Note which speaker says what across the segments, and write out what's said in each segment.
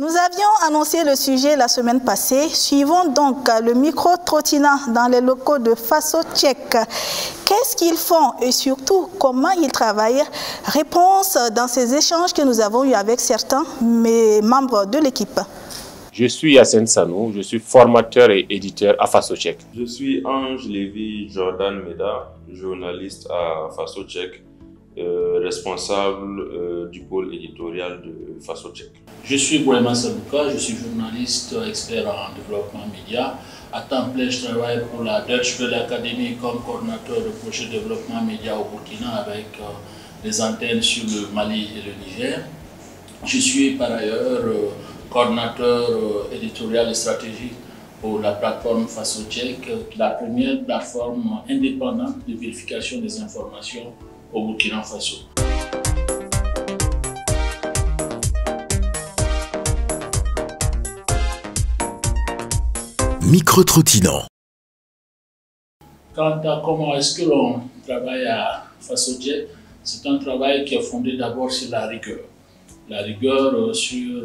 Speaker 1: Nous avions annoncé le sujet la semaine passée. Suivons donc le micro-trottinant dans les locaux de Faso Tchèque. Qu'est-ce qu'ils font et surtout comment ils travaillent? Réponse dans ces échanges que nous avons eus avec certains membres de l'équipe.
Speaker 2: Je suis Yassine Sanou, je suis formateur et éditeur à Faso Tchèque.
Speaker 3: Je suis Ange Lévy Jordan Meda, journaliste à Faso Tchèque, responsable du pôle éditorial de Faso Tchèque.
Speaker 4: Je suis Boulema Sabouka, je suis journaliste expert en développement média. À temps plein, je travaille pour la Deutsche Welle Academy comme coordinateur de projet de développement média au Burkina avec des antennes sur le Mali et le Niger. Je suis par ailleurs coordinateur éditorial et stratégique pour la plateforme Faso Tchèque, la première plateforme indépendante de vérification des informations au Burkina Faso.
Speaker 5: Micro-trottinant.
Speaker 4: Quant à comment est-ce que l'on travaille à Faso Tchèque, c'est un travail qui est fondé d'abord sur la rigueur. La rigueur sur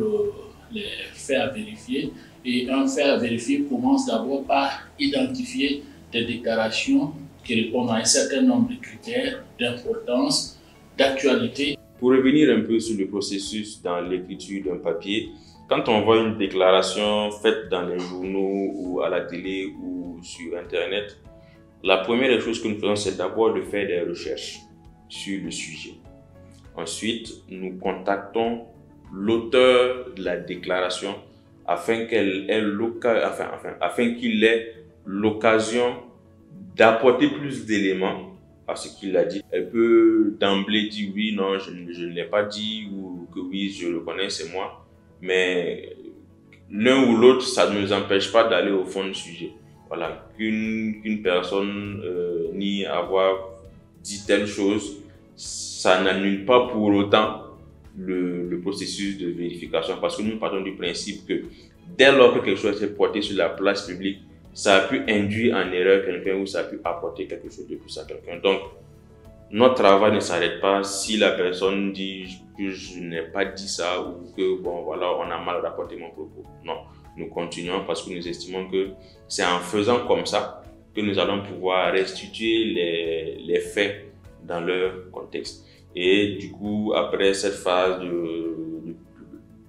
Speaker 4: les faits à vérifier. Et un fait à vérifier commence d'abord par identifier des déclarations qui répondent à un certain nombre de critères d'importance, d'actualité.
Speaker 3: Pour revenir un peu sur le processus dans l'écriture d'un papier, quand on voit une déclaration faite dans les journaux ou à la télé ou sur Internet, la première chose que nous faisons, c'est d'abord de faire des recherches sur le sujet. Ensuite, nous contactons l'auteur de la déclaration afin qu'il ait l'occasion d'apporter plus d'éléments à ce qu'il a dit. Elle peut d'emblée dire oui, non, je ne l'ai pas dit, ou que oui, je le connais, c'est moi. Mais l'un ou l'autre, ça ne nous empêche pas d'aller au fond du sujet. Voilà, qu'une personne nie avoir dit telle chose, ça n'annule pas pour autant le processus de vérification, parce que nous partons du principe que dès lors que quelque chose est porté sur la place publique, ça a pu induire en erreur quelqu'un ou ça a pu apporter quelque chose de plus à quelqu'un. Donc, notre travail ne s'arrête pas si la personne dit que je n'ai pas dit ça ou que bon voilà, on a mal rapporté mon propos. Non, nous continuons parce que nous estimons que c'est en faisant comme ça que nous allons pouvoir restituer les faits dans leur contexte. Et du coup, après cette phase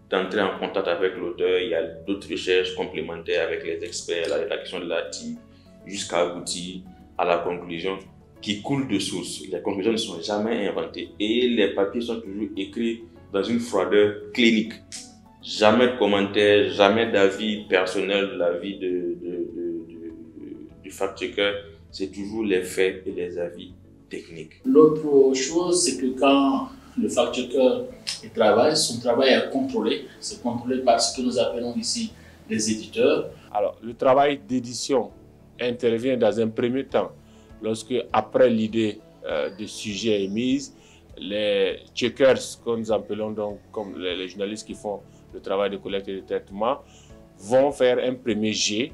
Speaker 3: d'entrer en contact avec l'auteur, il y a d'autres recherches complémentaires avec les experts, la rédaction de l'article, jusqu'à aboutir à la conclusion qui coule de source. Les conclusions ne sont jamais inventées et les papiers sont toujours écrits dans une froideur clinique. Jamais de commentaires, jamais d'avis personnel, l'avis du fact-checker. C'est toujours les faits et les avis techniques.
Speaker 4: L'autre chose, c'est que quand le fact-checker travaille, son travail est contrôlé. C'est contrôlé par ce que nous appelons ici les éditeurs.
Speaker 2: Alors, le travail d'édition intervient dans un premier temps lorsque, après l'idée de sujet émise, les checkers, que nous appelons donc comme les journalistes qui font le travail de collecte et de traitement, vont faire un premier jet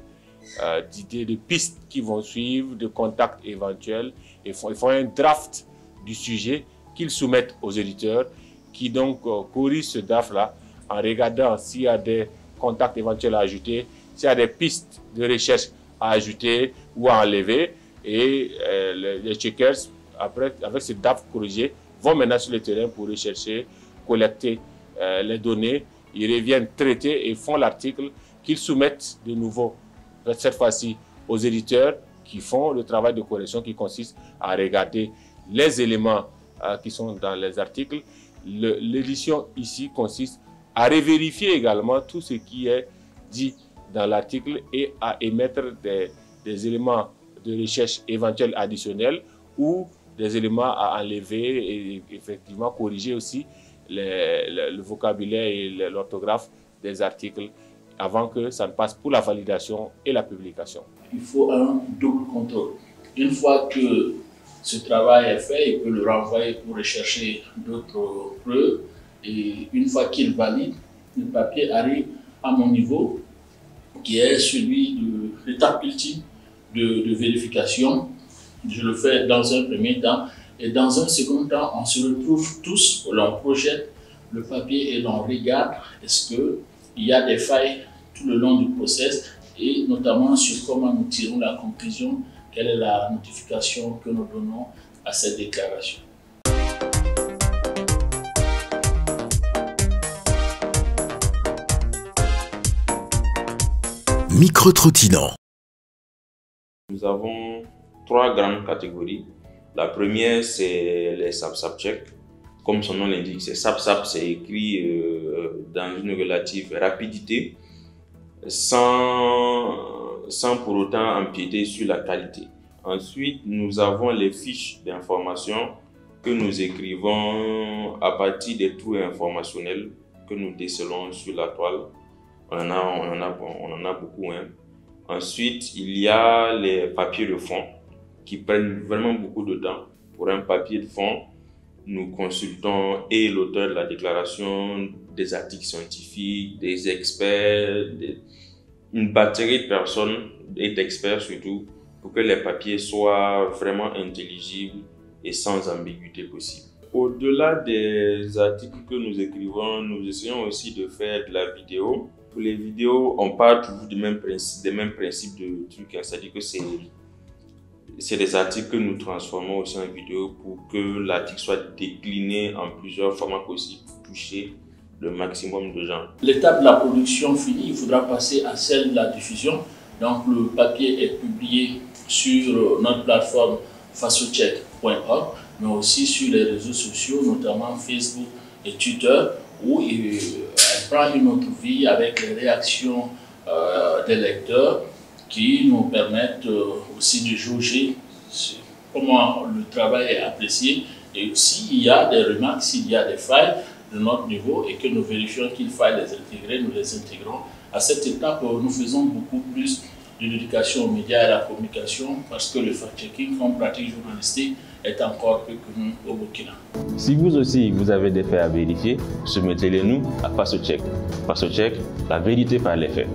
Speaker 2: d'idées, de pistes qui vont suivre, de contacts éventuels, et ils font un draft du sujet qu'ils soumettent aux éditeurs, qui donc corrigent ce draft-là en regardant s'il y a des contacts éventuels à ajouter, s'il y a des pistes de recherche à ajouter ou à enlever. Et les checkers, après, avec ce draft corrigé, vont maintenant sur le terrain pour rechercher, collecter les données. Ils reviennent traiter et font l'article qu'ils soumettent de nouveau, cette fois-ci, aux éditeurs qui font le travail de correction qui consiste à regarder les éléments qui sont dans les articles. L'édition ici consiste à revérifier également tout ce qui est dit dans l'article et à émettre des éléments de recherche éventuels additionnels ou des éléments à enlever et effectivement corriger aussi le vocabulaire et l'orthographe des articles avant que ça ne passe pour la validation et la publication.
Speaker 4: Il faut un double contrôle. Une fois que ce travail est fait, il peut le renvoyer pour rechercher d'autres preuves et une fois qu'il valide, le papier arrive à mon niveau qui est celui de l'étape ultime de vérification. Je le fais dans un premier temps et dans un second temps, on se retrouve tous, l'on projette le papier et l'on regarde est-ce que il y a des failles tout le long du process et notamment sur comment nous tirons la conclusion, quelle est la notification que nous donnons à cette déclaration.
Speaker 5: Micro-trottinant.
Speaker 3: Nous avons 3 grandes catégories. La première, c'est les SAP check. Comme son nom l'indique, c'est SAP, c'est écrit dans une relative rapidité, sans pour autant empiéter sur la qualité. Ensuite, nous avons les fiches d'information que nous écrivons à partir des trous informationnels que nous décelons sur la toile. On en a beaucoup. Hein. Ensuite, il y a les papiers de fond qui prennent vraiment beaucoup de temps. Pour un papier de fond, nous consultons et l'auteur de la déclaration, des articles scientifiques, des experts, une batterie de personnes et d'experts surtout, pour que les papiers soient vraiment intelligibles et sans ambiguïté possible. Au-delà des articles que nous écrivons, nous essayons aussi de faire de la vidéo. Pour les vidéos, on part toujours des mêmes principes de trucs, c'est-à-dire que c'est des articles que nous transformons aussi en vidéo pour que l'article soit décliné en plusieurs formats possibles pour toucher le maximum de gens.
Speaker 4: L'étape de la production finie, il faudra passer à celle de la diffusion. Donc le papier est publié sur notre plateforme fasocheck.org, mais aussi sur les réseaux sociaux, notamment Facebook et Twitter, où elle prend une autre vie avec les réactions des lecteurs qui nous permettent aussi de jauger comment le travail est apprécié et s'il y a des remarques, s'il y a des failles de notre niveau et que nous vérifions qu'il faille les intégrer, nous les intégrons. À cette étape, nous faisons beaucoup plus de l'éducation aux médias et à la communication parce que le fact-checking comme pratique journalistique est encore peu connu au Burkina.
Speaker 3: Si vous aussi vous avez des faits à vérifier, soumettez-les nous à Fasocheck. Fasocheck, la vérité par les faits.